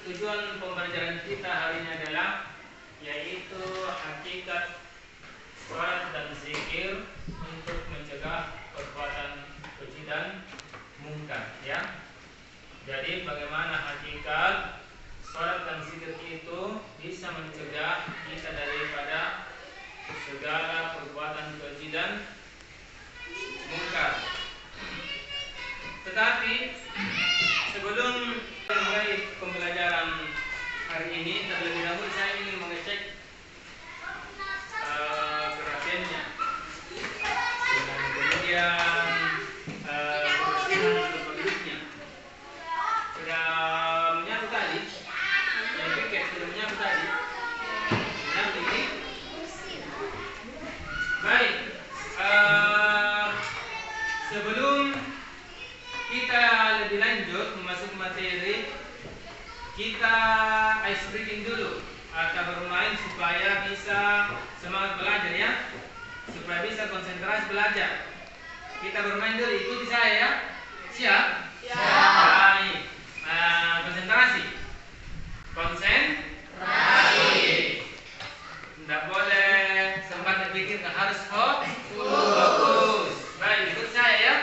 tujuan pembelajaran kita hari ini adalah yaitu hakikat sholat dan zikir untuk mencegah perbuatan keji dan mungkar, ya. Jadi bagaimana hakikat sholat dan zikir itu bisa mencegah kita daripada segala perbuatan keji dan mungkar. Tetapi sebelum mulai pembelajaran hari ini, terlebih dahulu saya ingin mengecek perhatiannya dan kemudian kebersihan tempat duduknya. Sudah menyapu tadi, yang piket sudah menyapu tadi. Menyapu ini. Baik. Sebelum kita lebih lanjut memasuki materi, kita ice breaking dulu atau bermain supaya bisa semangat belajar, ya, supaya bisa konsentrasi belajar. Kita bermain dulu, ikuti saya, ya. Siap? Siap. Baik. Konsentrasi. Konsentrasi. Tidak boleh sempat berpikir, harus fokus. Baik, ikut saya, ya.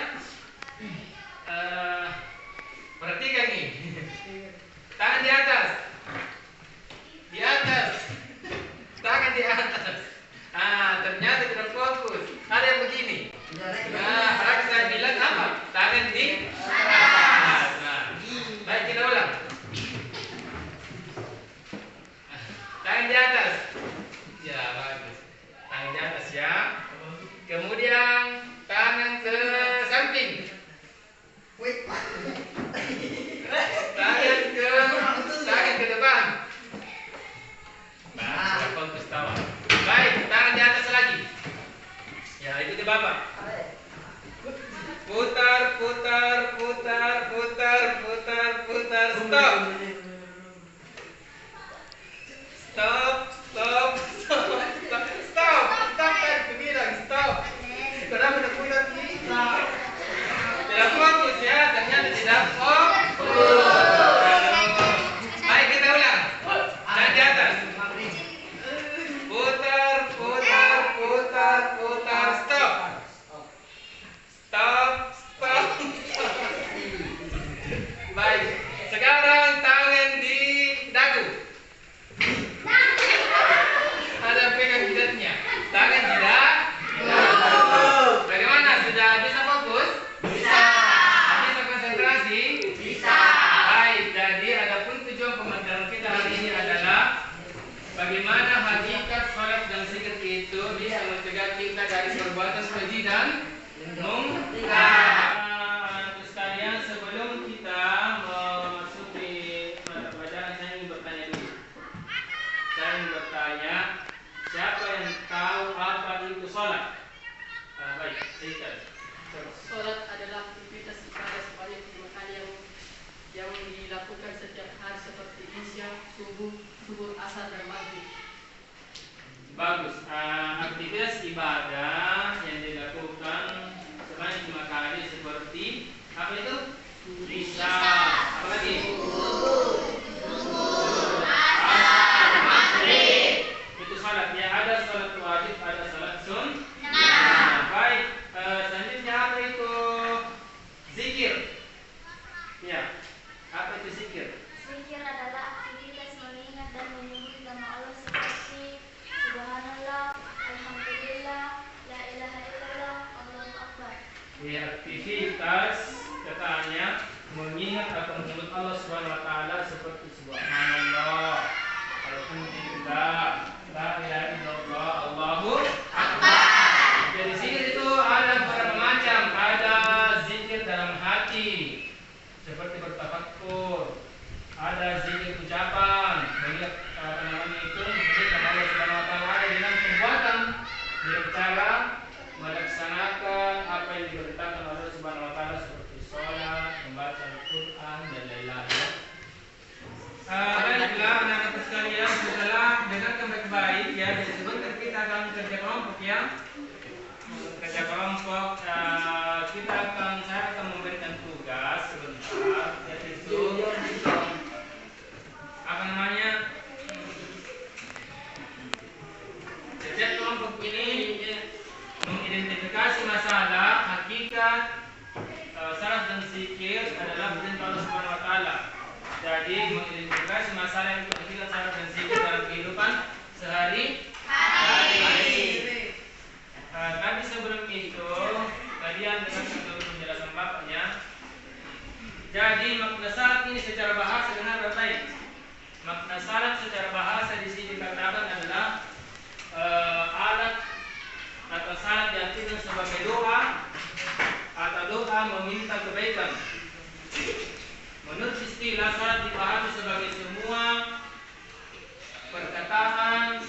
Perhatikan nih. Tangan di atas. Di atas. Tangan di atas. Ternyata tidak fokus. Ada yang begini. Harap saya bilang apa? Tangan di atas. Baik, kita ulang. Tangan di atas. Ya, bagus. Tangan di atas, ya. Kemudian tangan ke samping. Tangan ke depan. Nah, sudah fokus tawa. Baik, tangan di atas lagi. Ya, ikuti Bapak. Putar, putar, putar, putar, putar, putar. Stop. Stop, stop, stop, stop, stop. Stop, aku bilang stop. Kenapa tidak putar ini? Tidak fokus, ya, ternyata tidak fokus. Baik, kita ulang. Tangan di atas. Putar, putar, putar, putar. Stop. Stop, stop, stop. Baik, sekarang tangan di dagu. Ada pegang jidatnya. Tangan jidat. Bagaimana? Sudah bisa fokus? Bisa. Bisa konsentrasi? Bisa. Baik, jadi adapun tujuan pembelajaran kita hari ini adalah bagaimana hakikat sholat dan zikir itu bisa mencegah kita dari perbuatan keji dan mungkar. Anak sekalian, sebelum kita memasuki mata pelajaran, saya ingin bertanya dulu. Saya ingin bertanya, siapa yang tahu apa itu sholat? Baik, silakan. Sholat adalah aktivitas ibadah sebanyak 5 kali yang dilakukan setiap hari seperti isya, subuh, asar, dan maghrib. Bagus. Aktivitas ibadah yang dilakukan sebanyak 5 kali seperti apa itu? Isya. Apa lagi? Asar, maghrib. Itu sholat. Ya, ada sholat wajib, ada sholat sunnah. Baik. Selanjutnya apa itu? Zikir. Ya. Apa itu zikir? Zikir adalah aktivitas mengingat dan menyebut nama Allah seperti Subhanallah, Alhamdulillah, La ilaha illallah, Allahu Akbar. Ya, aktivitas katanya mengingat atau menyebut Allah Subhanahu wa taala seperti Subhanallah, Alhamdulillah, La ilaha illallah, Allahu Akbar. Jadi zikir itu ada beberapa macam. Ada zikir dalam hati seperti bertafakkur. Ada zikir ucapan, mengingat menyebut nama Allah Subhanahu wa taala. Ada dengan perbuatan, dengan cara melaksanakan apa yang diperintahkan oleh Allah Subhanahu wa taala seperti sholat, membaca Al-Qur'an, dan lain-lain. Baiklah anak-anak sekalian, setelah dengarkan baik-baik, ya. Jadi sebentar kita akan kerja kelompok, ya. Kerja kelompok, saya akan memberikan tugas sebentar, yaitu mengidentifikasi masalah yang hakikat salat dan zikir dalam kehidupan sehari-hari. Tapi sebelum itu, tadi Anda menurut penjelasan bapaknya. Jadi makna salat ini secara bahasa benar dan baik. Makna salat secara bahasa di sini dikatakan adalah alat atau salat diartikan sebagai doa atau doa meminta kebaikan. Menurut istilah salat dipahami sebagai semua perkataan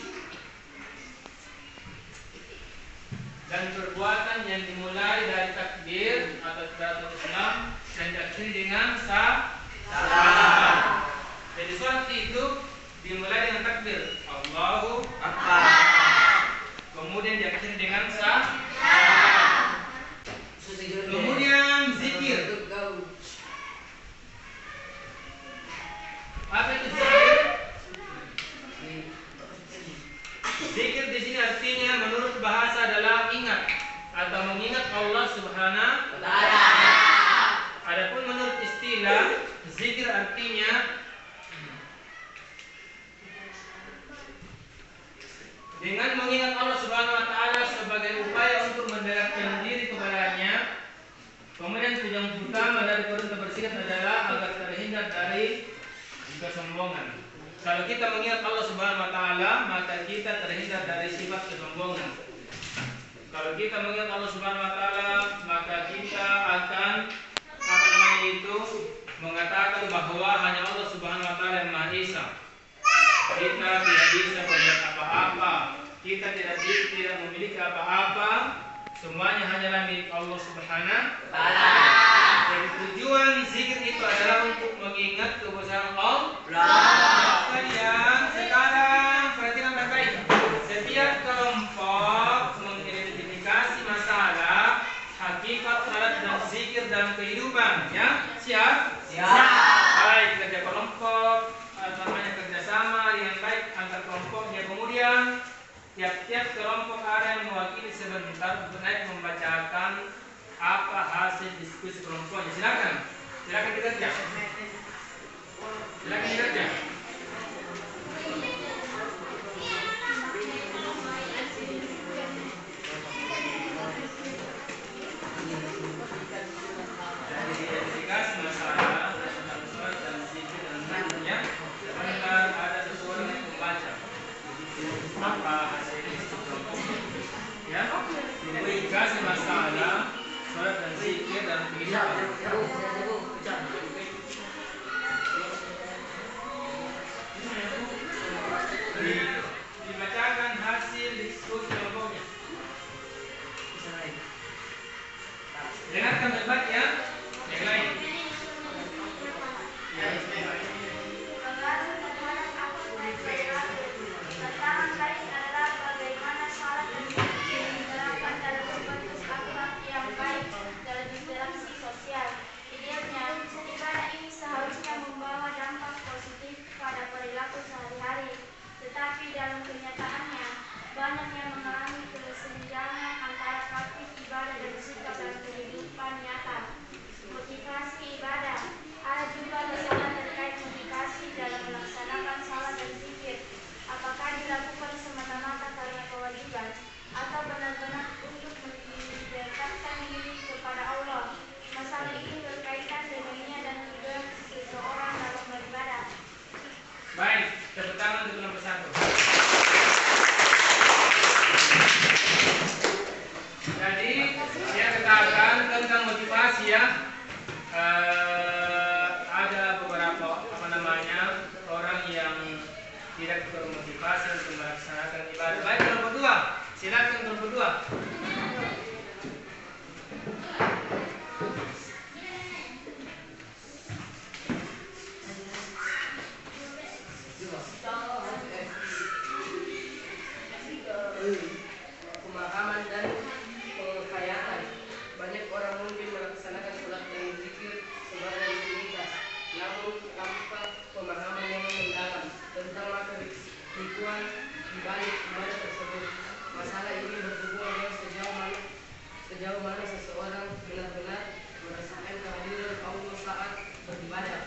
dan perbuatan yang dimulai dari takbir atau takbiratul ihram dan diakhiri dengan salam. Jadi salat itu dimulai dengan takbir Allahu Akbar, kemudian diakhiri dengan salam. Kemudian zikir. Apa itu zikir? Zikir di sini artinya menurut bahasa adalah ingat atau mengingat Allah Subhanahu wa taala. Adapun menurut istilah zikir artinya dengan mengingat Allah Subhanahu wa taala sebagai upaya untuk mendekatkan diri kepadanya. Kemudian tujuan utama dari perintah bersikat adalah agar terhindar dari kesombongan. Kalau kita mengingat Allah Subhanahu wa taala, maka kita terhindar dari sifat kesombongan. Kalau kita mengingat Allah Subhanahu wa taala, maka kita akan mengatakan bahwa hanya Allah Subhanahu wa taala yang Maha Esa. Kita tidak bisa berbuat apa-apa. Kita tidak memiliki apa-apa. Semuanya hanyalah milik Allah Subhanahu wa taala. Jadi tujuan zikir itu adalah untuk mengingat kebesaran Allah. Kalian sekarang perhatikan baik-baik. Setiap kelompok mengidentifikasi masalah hakikat salat dan zikir dalam kehidupan. Ya, siap? Siap. Baik, kerja kelompok, kerjasama yang baik antar kelompoknya. Kemudian tiap-tiap kelompok ada yang mewakili sebentar untuk naik membacakan apa hasil diskusi kelompoknya. Silakan dikerja. Identifikasi masalah dan zikir dan zikirnya. Sebentar ada seseorang yang membaca apa hasil diskusi kelompoknya. Ya, identifikasi masalah salat dan zikir dan kehidupan. Dibacakan hasil diskusi kelompoknya. Dengarkan baik ya. Yang lain. Tantangan lain adalah bagaimana salat dan zikir diterapkan dalam bentuk akhlak yang baik dalam interaksi sosial. Idealnya, ibadah ini seharusnya membawa dampak positif pada perilaku sehari-hari. Tetapi dalam kenyataannya, banyak yang mengalami kesenjangan antara praktik ibadah dan sikap dalam kehidupan nyata. Motivasi ibadah. Ada juga masalah terkait motivasi dalam melaksanakan salat dan zikir. Apakah dilakukan semata-mata karena kewajiban atau benar-benar untuk mendekatkan diri kepada Allah? Masalah ini berkaitan dengan niat dan tujuan seseorang dalam beribadah. Baik, tepuk tangan untuk nomor 1. Jadi dia katakan tentang motivasi ya. Ada beberapa orang yang tidak termotivasi untuk melaksanakan ibadah. Baik, nomor 2. Silakan nomor 2. Pemahaman dan penghayatan. Banyak orang mungkin melaksanakan salat dan zikir sebagai rutinitas, namun tanpa pemahaman yang mendalam tentang makna ritual di balik ibadah tersebut. Masalah ini berhubungan dengan sejauh mana seseorang benar-benar merasakan kehadiran Allah saat beribadah.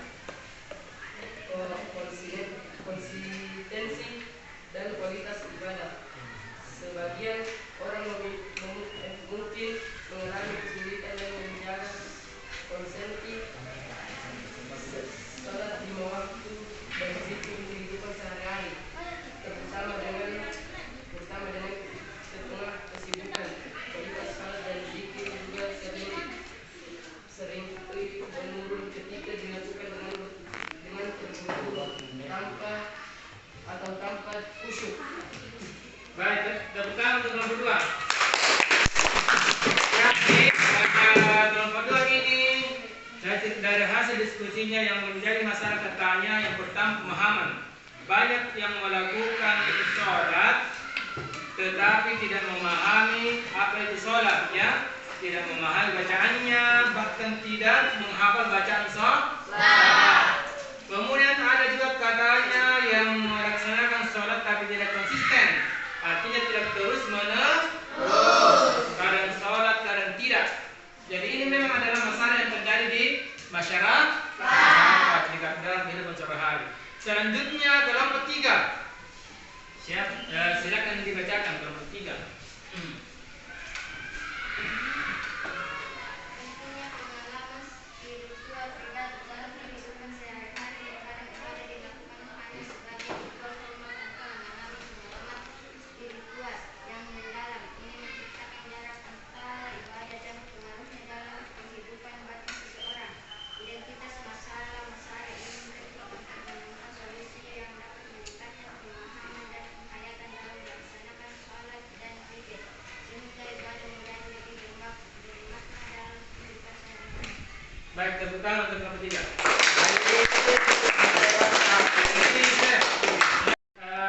tanpa khusyuk. Baik, tepuk tangan untuk nomor 2. Jadi, nomor 2 ini dari hasil diskusinya yang menjadi masalah katanya yang pertama pemahaman. Banyak yang melakukan sholat tetapi tidak memahami apa itu sholat, ya, tidak memahami bacaannya, bahkan tidak menghafal bacaan sholat. Kemudian ada juga katanya yang melaksanakan sholat tapi tidak konsisten, artinya tidak terus menerus, kadang sholat kadang tidak. Jadi ini memang adalah masalah yang terjadi di masyarakat di dalam kehidupan sehari-hari. Selanjutnya kelompok 3. Silakan dibacakan kelompok 3. Tentunya pengalaman spiritual terdapat dalam kehidupan sehari-hari yang kadang ibadah dilakukan hanya sebagai ritual formal tanpa mengalami pengalaman spiritual yang mendalam. Ini menciptakan jarak antara ibadah dan pengaruhnya dalam kehidupan batin seseorang. Identitas masalah-masalah ini mencoba untuk menemukan solusi yang dapat meningkatkan pemahaman dan penghayatan dalam melaksanakan sholat dan zikir, sehingga ibadah menjadi lebih bermakna dalam kehidupan sehari-hari. Baik, tepuk tangan untuk kelompok 3.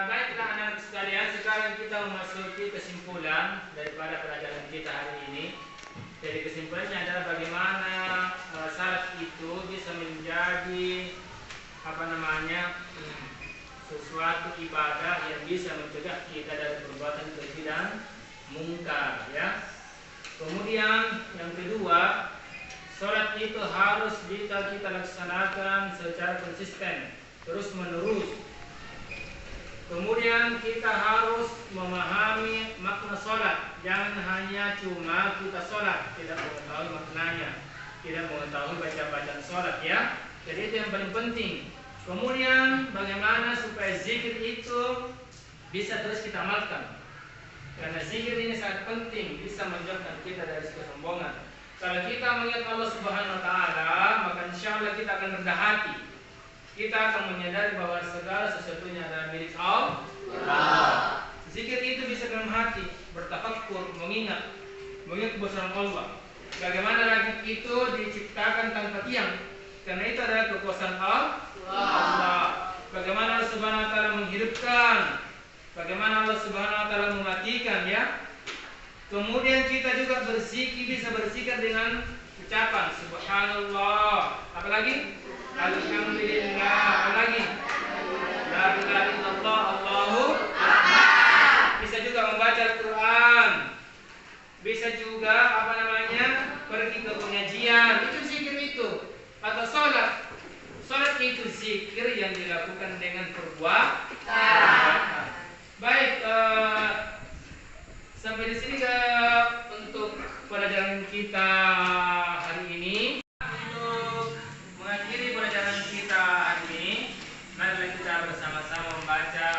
Baiklah anak-anak sekalian, sekarang kita memasuki kesimpulan daripada pelajaran kita hari ini. Jadi kesimpulannya adalah bagaimana salat itu bisa menjadi sesuatu ibadah yang bisa mencegah kita dari perbuatan keji dan mungkar, ya. Kemudian yang kedua, salat itu harus bisa kita laksanakan secara konsisten, terus menerus. Kemudian kita harus memahami makna sholat. Jangan hanya cuma kita sholat, tidak mengetahui maknanya, tidak mengetahui bacaan sholat, ya. Jadi itu yang paling penting. Kemudian bagaimana supaya zikir itu bisa terus kita amalkan. Karena zikir ini sangat penting, bisa menjauhkan kita dari kesombongan. Kalau kita mengingat Allah Subhanahu Wa Taala, maka insya Allah kita akan rendah hati. Kita akan menyadari bahwa segala sesuatunya adalah milik Allah. Zikir itu bisa dalam hati, bertafakkur, mengingat kebesaran Allah. Bagaimana langit itu diciptakan tanpa tiang, karena itu adalah kekuasaan Allah. Bagaimana Allah Subhanahu Wa Taala menghidupkan, bagaimana Allah Subhanahu Wa Taala mematikan, ya. Kemudian kita juga bisa berzikir dengan ucapan Subhanallah. Apalagi? Alhamdulillah. Apalagi? La ilaha illallah, Allahu akbar. Bisa juga membaca Al-Quran. Bisa juga pergi ke pengajian. Itu zikir itu. Atau sholat. Sholat itu zikir yang dilakukan dengan perbuatan. Baik, sampai di sini untuk pelajaran kita hari ini. Untuk mengakhiri pelajaran kita hari ini, mari kita bersama-sama membaca